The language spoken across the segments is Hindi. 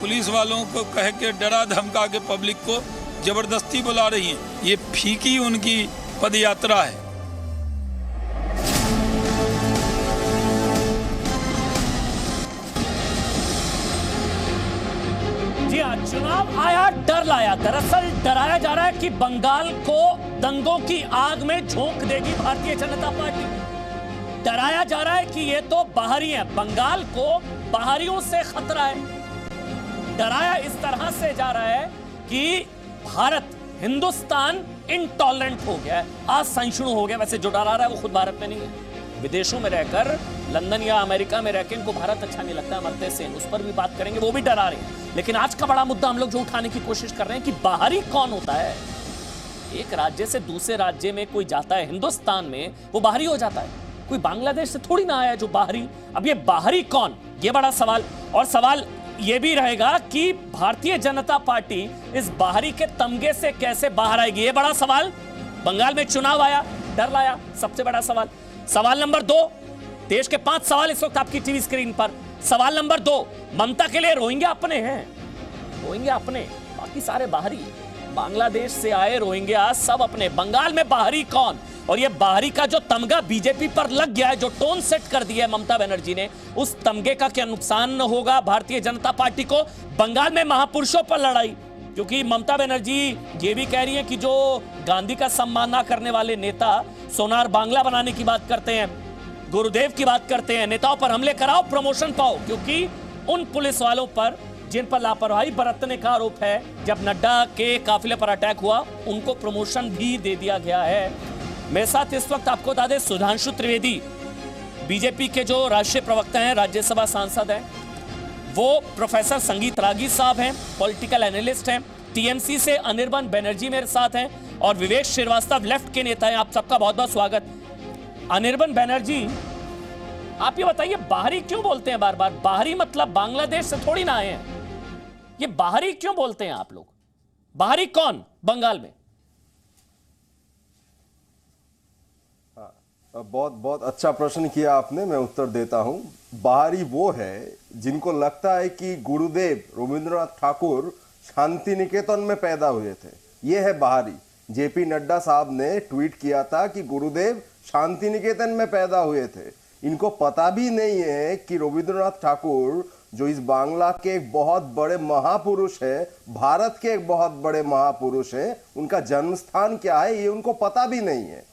पुलिस वालों को कह के डरा धमका के पब्लिक को जबरदस्ती बुला रही है। ये फीकी उनकी पदयात्रा है। जी हाँ, चुनाव आया डर लाया। दरअसल डराया जा रहा है कि बंगाल को दंगों की आग में झोंक देगी भारतीय जनता पार्टी। डराया जा रहा है कि ये तो बाहरी है, बंगाल को बाहरियों से खतरा है। डराया इस तरह से जा रहा है कि भारत, हिंदुस्तान इंटॉलरेंट हो गया है, असहिष्णु हो गया। वैसे जो डरा रहा है वो खुद भारत में नहीं है, विदेशों में रहकर, लंदन या अमेरिका में रहकर इनको भारत अच्छा नहीं लगता है, मरते से। उस पर भी बात करेंगे, वो भी डरा रहे हैं। लेकिन आज का बड़ा मुद्दा हम लोग जो उठाने की कोशिश कर रहे हैं कि बाहरी कौन होता है। एक राज्य से दूसरे राज्य में कोई जाता है, हिंदुस्तान में, वो बाहरी हो जाता है। कोई बांग्लादेश से थोड़ी ना आया जो बाहरी। अब ये बाहरी कौन, ये बड़ा सवाल। और सवाल ये भी रहेगा कि भारतीय जनता पार्टी इस बाहरी के तमगे से कैसे बाहर आएगी, ये बड़ा सवाल। बंगाल में चुनाव आया, डर लाया, सबसे बड़ा सवाल। सवाल नंबर 2, देश के 5 सवाल इस वक्त आपकी टीवी स्क्रीन पर। सवाल नंबर 2, ममता के लिए रोहिंग्या अपने हैं, रोहिंग्या अपने, बाकी सारे बाहरी। बांग्लादेश से आए रोहिंग्या सब अपने। बंगाल में बाहरी कौन? और ये बाहरी का जो तमगा बीजेपी पर लग गया है, जो टोन सेट कर दिया है ममता बनर्जी ने, उस तमगे का क्या नुकसान होगा भारतीय जनता पार्टी को? बंगाल में महापुरुषों पर लड़ाई, क्योंकि ममता बनर्जी ये भी कह रही है कि जो गांधी का सम्मान ना करने वाले नेता सोनार बांग्ला बनाने की बात करते हैं, गुरुदेव की बात करते हैं, नेताओं पर हमले कराओ, प्रमोशन पाओ। क्योंकि उन पुलिस वालों पर जिन पर लापरवाही बरतने का आरोप है, जब नड्डा के काफिले पर अटैक हुआ, उनको प्रमोशन भी दे दिया गया है। मेरे साथ इस वक्त आपको बता दें, सुधांशु त्रिवेदी बीजेपी के जो राष्ट्रीय प्रवक्ता हैं, राज्यसभा सांसद हैं, वो प्रोफेसर संगीत रागी साहब हैं, पॉलिटिकल एनालिस्ट हैं। टीएमसी से अनिर्बन बनर्जी मेरे साथ हैं और विवेक श्रीवास्तव लेफ्ट के नेता हैं। आप सबका बहुत बहुत स्वागत। अनिर्बन बनर्जी, आप ये बताइए, बाहरी क्यों बोलते हैं बार बार? बाहरी मतलब बांग्लादेश से थोड़ी ना आए हैं, ये बाहरी क्यों बोलते हैं आप लोग? बाहरी कौन बंगाल में? बहुत बहुत अच्छा प्रश्न किया आपने, मैं उत्तर देता हूं। बाहरी वो है जिनको लगता है कि गुरुदेव रविंद्रनाथ ठाकुर शांति निकेतन में पैदा हुए थे, ये है बाहरी। जेपी नड्डा साहब ने ट्वीट किया था कि गुरुदेव शांति निकेतन में पैदा हुए थे। इनको पता भी नहीं है कि रविंद्रनाथ ठाकुर, जो इस बांग्ला के एक बहुत बड़े महापुरुष है, भारत के एक बहुत बड़े महापुरुष है, उनका जन्म स्थान क्या है ये उनको पता भी नहीं है।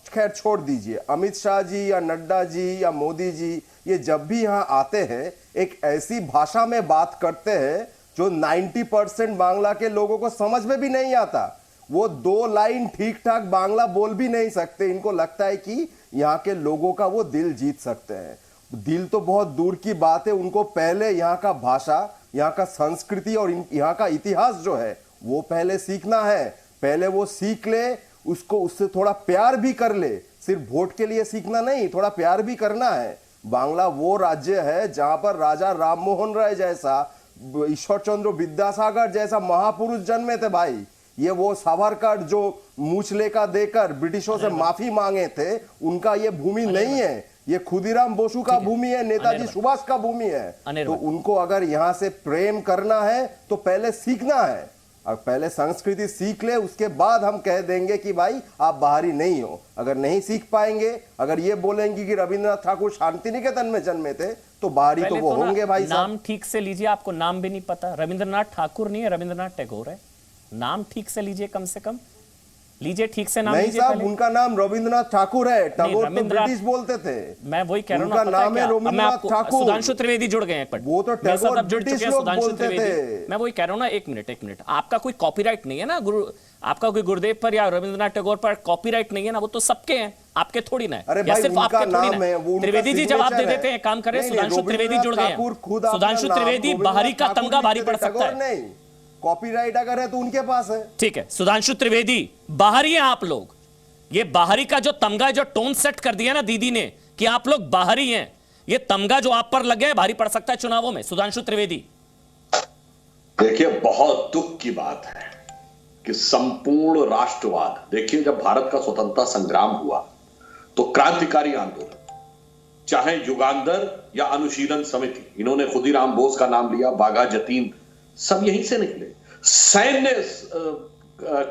खैर छोड़ दीजिए, अमित शाह जी या नड्डा जी या मोदी जी, ये जब भी यहाँ आते हैं एक ऐसी भाषा में बात करते हैं जो 90% बांग्ला के लोगों को समझ में भी नहीं आता। वो 2 लाइन ठीक ठाक बांग्ला बोल भी नहीं सकते। इनको लगता है कि यहाँ के लोगों का वो दिल जीत सकते हैं। दिल तो बहुत दूर की बात है, उनको पहले यहाँ का भाषा, यहाँ का संस्कृति और यहाँ का इतिहास जो है वो पहले सीखना है। पहले वो सीख ले, उसको उससे थोड़ा प्यार भी कर ले। सिर्फ वोट के लिए सीखना नहीं, थोड़ा प्यार भी करना है। बांग्ला वो राज्य है जहां पर राजा राममोहन राय जैसा, ईश्वर चंद्र विद्यासागर जैसा महापुरुष जन्मे थे भाई। ये वो सावरकर जो मूछ लेकर देकर ब्रिटिशों से माफी मांगे थे, उनका ये भूमि नहीं है। ये खुदीराम बोसु का भूमि है, नेताजी सुभाष का भूमि है। तो उनको अगर यहाँ से प्रेम करना है तो पहले सीखना है, और पहले संस्कृति सीख ले, उसके बाद हम कह देंगे कि भाई आप बाहरी नहीं हो। अगर नहीं सीख पाएंगे, अगर ये बोलेंगे कि रविंद्रनाथ ठाकुर शांति निकेतन में जन्मे थे, तो बाहरी तो वो होंगे भाई। नाम ठीक से लीजिए, आपको नाम भी नहीं पता। रविंद्रनाथ ठाकुर नहीं है, रविंद्रनाथ टैगोर है। नाम ठीक से लीजिए, कम से कम लीजिए, ठीक से नाम नहीं साहब, उनका नाम रविंद्रनाथ ठाकुर है। टैगोर तो ब्रिटिश बोलते थे। मैं वही कह रहा हूं, उनका नाम है रविंद्रनाथ ठाकुर। सुधांशु त्रिवेदी जुड़ गए हैं, वो तो टैगोर ब्रिटिश लोग बोलते थे। मैं वही कह रहा हूं ना, एक मिनट, आपका कोई कॉपीराइट नहीं है ना, आपका कोई गुरुदेव पर या रविंद्रनाथ टैगोर पर कॉपीराइट नहीं है ना, वो तो सबके हैं, आपके थोड़ी ना है। अरे भाई, सिर्फ आपके थोड़ी ना है। त्रिवेदी जी जवाब दे देते हैं, काम करें। सुधांशु त्रिवेदी जुड़ गए हैं। सुधांशु त्रिवेदी, बाहरी का तमगा भारी पड़ सकता है। कॉपीराइट अगर है तो उनके पास है। ठीक है, सुधांशु त्रिवेदी, बाहरी हैं आप लोग। ये बाहरी का जो तमगा, जो टोन सेट कर दिया ना दीदी ने कि आप लोग बाहरी हैं, ये तमगा जो आप पर लग गया है, भारी पड़ सकता है चुनावों में। सुधांशु त्रिवेदी, देखिए, बहुत दुख की बात है कि संपूर्ण राष्ट्रवाद, देखिए जब भारत का स्वतंत्रता संग्राम हुआ तो क्रांतिकारी आंदोलन, चाहे युगांधर या अनुशीलन समिति, इन्होंने खुदीराम बोस का नाम लिया, बाघा जतीन सब यहीं से निकले। सैन्य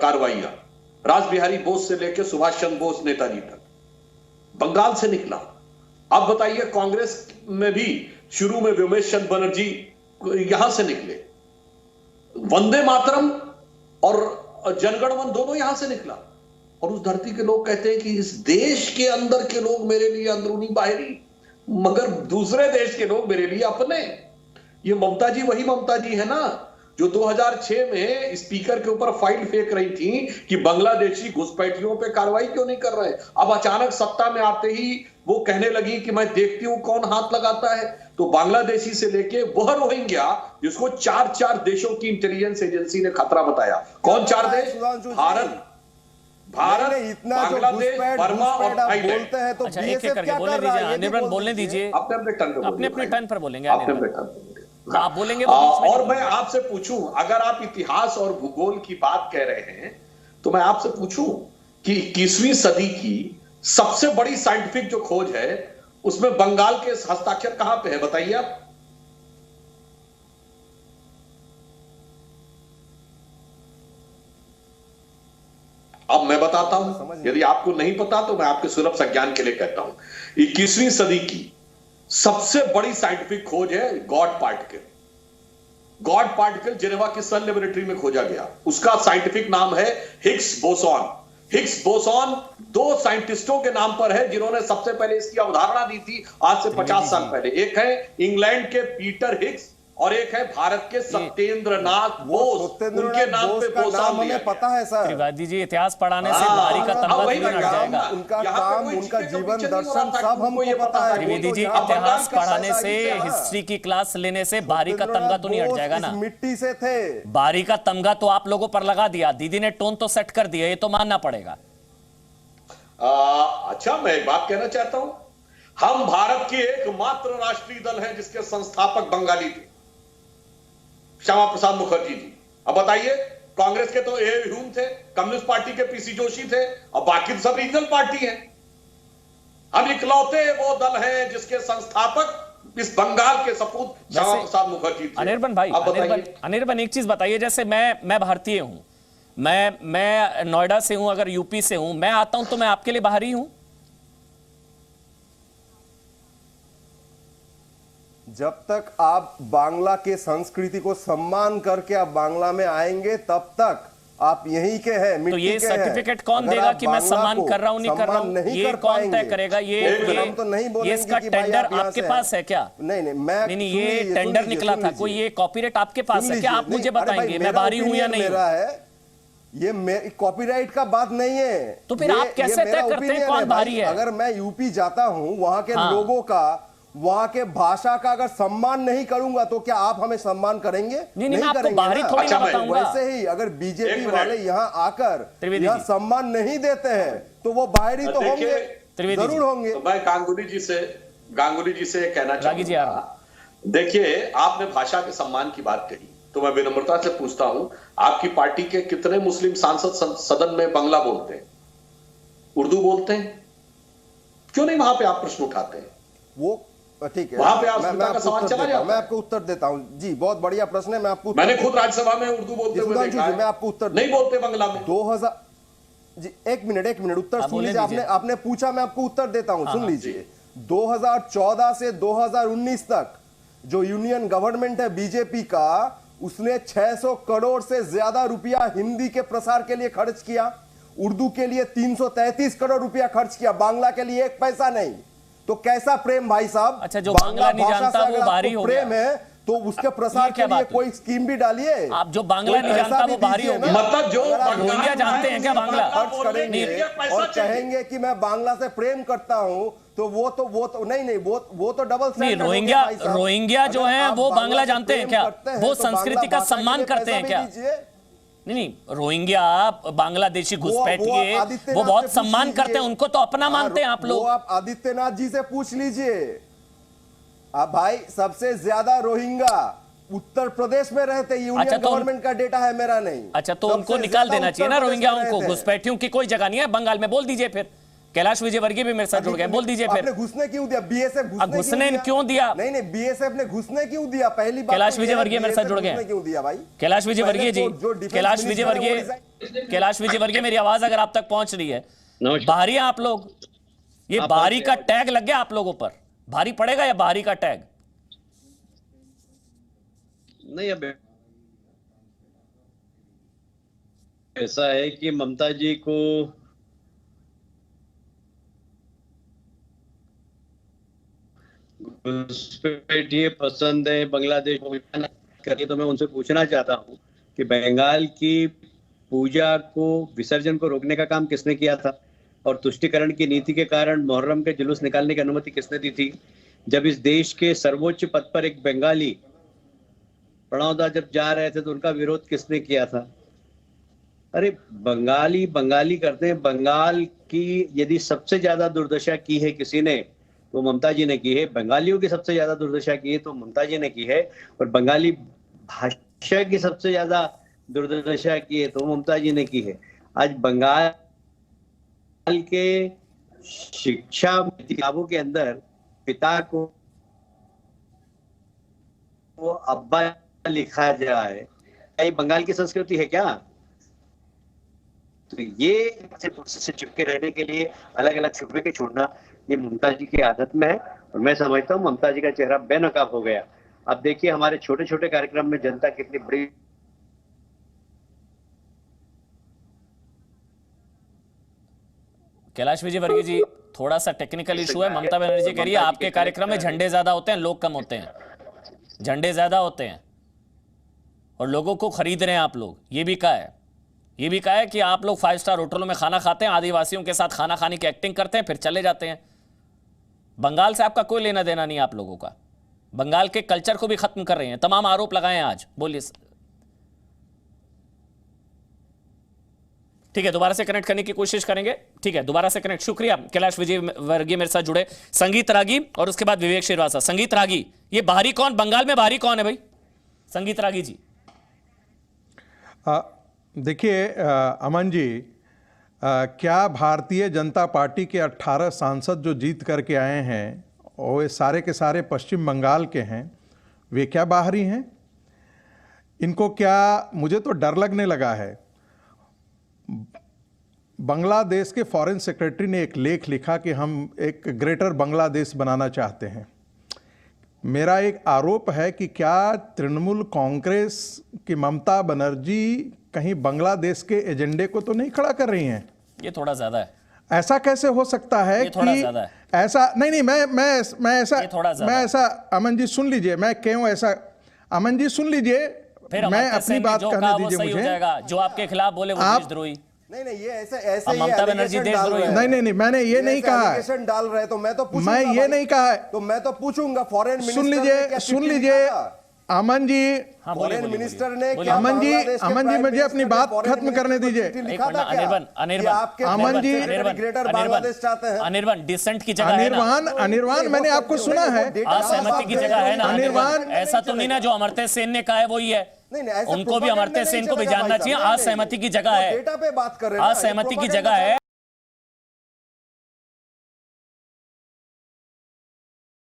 कार्रवाइयां रास बिहारी बोस से लेकर सुभाष चंद्र बोस नेताजी तक बंगाल से निकला। अब बताइए कांग्रेस में भी शुरू में व्योमेश चंद्र बनर्जी यहां से निकले, वंदे मातरम और जनगण मन दोनों यहां से निकला। और उस धरती के लोग कहते हैं कि इस देश के अंदर के लोग मेरे लिए अंदरूनी बाहरी, मगर दूसरे देश के लोग मेरे लिए अपने। ये ममता जी वही ममता जी है ना जो 2006 में स्पीकर के ऊपर फाइल फेंक रही थी कि बांग्लादेशी घुसपैठियों पे कार्रवाई क्यों नहीं कर रहे। अब अचानक सत्ता में आते ही वो कहने लगी कि मैं देखती हूं कौन हाथ लगाता है। तो बांग्लादेशी से लेके वह रोहिंग्या जिसको 4 देशों की इंटेलिजेंस एजेंसी ने खतरा बताया। कौन 4 देश? भारत, बांग्लादेश, बर्मा और थाईलैंड। बोलते हैं तो अच्छा, एक एक करके बोलने दीजिए, अनिर्बन बोलने दीजिए, अपने टर्न पर बोलेंगे, आप बोलेंगे और मैं आपसे पूछूं, अगर आप इतिहास और भूगोल की बात कह रहे हैं तो मैं आपसे पूछूं कि 21वीं सदी की सबसे बड़ी साइंटिफिक जो खोज है उसमें बंगाल के हस्ताक्षर कहां पे है, बताइए आप। अब मैं बताता हूं, यदि आपको नहीं पता तो मैं आपके सुलभ संज्ञान के लिए कहता हूं। 21वीं सदी की सबसे बड़ी साइंटिफिक खोज है God particle. God particle Geneva की सन लेबोरेटरी में खोजा गया। उसका साइंटिफिक नाम है हिग्स बोसॉन। हिग्स बोसॉन 2 साइंटिस्टों के नाम पर है जिन्होंने सबसे पहले इसकी अवधारणा दी थी आज से 50 साल पहले। एक है इंग्लैंड के पीटर हिग्स और एक है भारत के सत्येंद्रनाथ बोस। उनके नाम पे बोसॉन हमें पता है सर। त्रिवेदी जी, इतिहास पढ़ाने से बाहरी का तमगा नहीं हट जाएगा। उनका काम, उनका जीवन दर्शन सब हमको पता है। त्रिवेदी जी, इतिहास पढ़ाने से, हिस्ट्री की क्लास लेने से बाहरी का तमगा तो नहीं हट जाएगा ना। मिट्टी से थे। बाहरी का तमगा तो आप लोगों पर लगा दिया, दीदी ने टोन तो सेट कर दिया, ये तो मानना पड़ेगा। अच्छा, मैं एक बात कहना चाहता हूं, हम भारत के एकमात्र राष्ट्रीय दल हैं जिसके संस्थापक बंगाली थे, श्यामा प्रसाद मुखर्जी जी। अब बताइए, कांग्रेस के तो ए ह्यूम थे, कम्युनिस्ट पार्टी के पीसी जोशी थे, और बाकी सब रीजनल पार्टी हैं। हम इकलौते वो दल हैं जिसके संस्थापक इस बंगाल के सपूत श्यामा प्रसाद मुखर्जी थे। अनिर्बन भाई, अनिर्बन एक चीज बताइए, जैसे मैं भारतीय हूं, मैं नोएडा से हूं, अगर यूपी से हूं, मैं आता हूं तो मैं आपके लिए बाहरी हूं? जब तक आप बांग्ला के संस्कृति को सम्मान करके आप बांग्ला में आएंगे तब तक आप यहीं के हैं, मिट्टी तो ये के सर्टिफिकेट कौन देगा कि मैं सम्मान कर रहा हूं नहीं कर रहा हूं? ये कौन तय करेगा? हम तो नहीं बोलेंगे इसका टेंडर आपके पास है क्या? नहीं, ये टेंडर निकला था, कोई ये कॉपीराइट आपके पास है क्या? आप मुझे बताएंगे मैं बाहरी हूं या नहीं? ये कॉपीराइट का बात नहीं है। तो फिर आप कैसे तय करते हैं कौन बाहरी है? अगर मैं यूपी जाता हूं, वहां के लोगों का, वहां के भाषा का अगर सम्मान नहीं करूंगा तो क्या आप हमें सम्मान करेंगे? नहीं, मैं आपको बाहरी थोड़ी ना बताऊंगा। वैसे ही अगर बीजेपी वाले यहां आकर यहां सम्मान नहीं देते हैं तो वो बाहरी तो होंगे, जरूर होंगे। तो मैं गांगुली जी से कहना चाहूंगा, देखिए, आपने भाषा के सम्मान की बात कही तो मैं विनम्रता से पूछता हूं, आपकी पार्टी के कितने मुस्लिम सांसद सदन में बांग्ला बोलते हैं, उर्दू बोलते हैं? क्यों नहीं वहां पे आप प्रश्न उठाते हैं? वो ठीक है, वहां पे का सवाल चला जाता है। मैं आपको उत्तर देता हूं जी, बहुत बढ़िया प्रश्न है। मैं आपको, मैंने खुद राज्यसभा में उर्दू बोलते हुए देखा है। मैं आपको उत्तर नहीं बोलते बांग्ला में। 2000 जी, एक मिनट उत्तर सुन लीजिए। आपने पूछा, मैं आपको उत्तर देता हूं, सुन लीजिए। 2014 से 2019 तक जो यूनियन गवर्नमेंट है बीजेपी का, उसने 600 करोड़ से ज्यादा रुपया हिंदी के प्रसार के लिए खर्च किया, उर्दू के लिए 333 करोड़ रुपया खर्च किया, बांग्ला के लिए 1 पैसा नहीं। तो कैसा प्रेम भाई साहब? अच्छा, जो बांग्ला नहीं जानता वो बाहरी हो गया। प्रेम है तो उसके प्रसार के लिए कोई स्कीम भी डालिए। आप जो बांग्ला नहीं जानता वो बाहरी हो गया। मतलब जो रोहिंग्या जानते हैं क्या बांग्ला? खर्च करेंगे और कहेंगे कि मैं बांग्ला से प्रेम करता हूं तो वो तो नहीं, वो तो डबल स्टैंडर्ड। रोहिंग्या जो है वो बांग्ला जानते हैं क्या? वो संस्कृति का सम्मान करते हैं क्या? नहीं, रोहिंग्या बांग्लादेशी घुसपैठिए वो बहुत सम्मान करते हैं, उनको तो अपना मानते हैं आप लोग। आप आदित्यनाथ जी से पूछ लीजिए। अब भाई, सबसे ज्यादा रोहिंग्या उत्तर प्रदेश में रहते, यूनियन गवर्नमेंट का डेटा है, मेरा नहीं। अच्छा, तो उनको निकाल देना चाहिए ना रोहिंग्याओं को। घुसपैठियों की कोई जगह नहीं है बंगाल में, बोल दीजिए फिर। कैलाश विजयवर्गीय भी मेरे साथ जुड़ गए, बोल दीजिए फिर। आपने घुसने क्यों दिया? बीएसएफ घुसने क्यों दिया? नहीं, बीएसएफ ने घुसने क्यों दिया? पहली बात कैलाश तो ये है, विजयवर्गीय मेरे साथ जुड़ गए। क्यों दिया भाई? कैलाश विजयवर्गीय जी, कैलाश विजयवर्गीय, विजयवर्गीय कैलाश विजयवर्गीय, मेरी आवाज अगर आप तक पहुंच रही है, नमस्कार। बाहरी हैं आप लोग, ये बाहरी का टैग लग गया आप लोगों पर, भारी पड़ेगा या बाहरी का टैग? नहीं, अब ऐसा है कि ममता जी को घुसपैठ ये पसंद है, बांग्लादेश को करिए, तो मैं उनसे पूछना चाहता हूँ कि बंगाल की पूजा को, विसर्जन को रोकने का काम किसने किया था? और तुष्टीकरण की नीति के कारण मुहर्रम के जुलूस निकालने की अनुमति किसने दी थी? जब इस देश के सर्वोच्च पद पर एक बंगाली प्रणवदा जब जा रहे थे तो उनका विरोध किसने किया था? अरे बंगाली बंगाली करते हैं। बंगाल की यदि सबसे ज्यादा दुर्दशा की है किसी ने तो ममता जी ने की है, बंगालियों की सबसे ज्यादा दुर्दशा की है तो ममता जी ने की है, और बंगाली भाषा की सबसे ज्यादा दुर्दशा की है तो ममता जी ने की है। आज बंगाल के शिक्षा किताबों के अंदर पिता को वो अब्बा लिखा जाए, ये बंगाल की संस्कृति है क्या? तो ये से चिपके रहने के लिए अलग अलग छुपे के छोड़ना, ये ममता जी की आदत में है, और मैं समझता हूँ ममता जी का चेहरा बेनकाब हो गया। अब देखिए हमारे छोटे छोटे कार्यक्रम में जनता कितनी बड़ी। कैलाश विजयवर्गीय जी, थोड़ा सा टेक्निकल इशू है। ममता बनर्जी कह रही है आपके कार्यक्रम में झंडे ज्यादा होते हैं, लोग कम होते हैं। झंडे ज्यादा होते हैं और लोगों को खरीद रहे हैं आप लोग। ये भी कहा है, ये भी कहा है कि आप लोग 5 स्टार होटलों में खाना खाते हैं, आदिवासियों के साथ खाना खाने की एक्टिंग करते हैं, फिर चले जाते हैं। बंगाल से आपका कोई लेना देना नहीं आप लोगों का। बंगाल के कल्चर को भी खत्म कर रहे हैं। तमाम आरोप लगाए हैं आज। बोलिए। ठीक है, दोबारा से कनेक्ट करने की कोशिश करेंगे। ठीक है, दोबारा से कनेक्ट। शुक्रिया कैलाश विजयवर्गीय मेरे साथ जुड़े। संगीत रागी और उसके बाद विवेक श्रीवास्तव। संगीत रागी, ये बाहरी कौन, बंगाल में बाहरी कौन है भाई? संगीत रागी जी। देखिए अमन जी, क्या भारतीय जनता पार्टी के 18 सांसद जो जीत करके आए हैं और वे सारे के सारे पश्चिम बंगाल के हैं, वे क्या बाहरी हैं? इनको क्या, मुझे तो डर लगने लगा है। बांग्लादेश के फॉरेन सेक्रेटरी ने एक लेख लिखा कि हम एक ग्रेटर बांग्लादेश बनाना चाहते हैं। मेरा एक आरोप है कि क्या तृणमूल कांग्रेस की ममता बनर्जी कहीं बांग्लादेश के एजेंडे को तो नहीं खड़ा कर रही हैं? ये थोड़ा ज्यादा है। ऐसा कैसे हो सकता है ये थोड़ा कि ज्यादा है। ऐसा नहीं, मैं ऐसा अमन जी सुन लीजिए, मैं क्यों ऐसा, अमन जी सुन लीजिए, मैं अपनी बात कहने दीजिए मुझे। जो आपके खिलाफ बोले वो देशद्रोही। नहीं, ये ऐसे ममता बनर्जी देशद्रोही। नहीं, मैंने ये नहीं कहा है। डाल रहे तो मैं तो पूछूंगा, मैं ये नहीं कहा है, तो मैं तो पूछूंगा फॉरेन मिनिस्टर। सुन लीजिए अमन जी, फॉरेन मिनिस्टर ने क्या, अमन जी मुझे अपनी बात खत्म करने दीजिए। अमन जी, ग्रेटर बांग्लादेश चाहते हैं। अनिर्बान डिसेंट की जगह है ना? अनिर्बान मैंने आपको सुना है, असहमति की जगह है ना? अनिर्बान, ऐसा तो नहीं ना जो अमर्त्य सेन ने कहा है वही है। नहीं, उनको भी अमर्त्य सेन को भी जानना चाहिए। असहमति की जगह है, डेटा पे बात कर रहे हैं, असहमति की जगह है।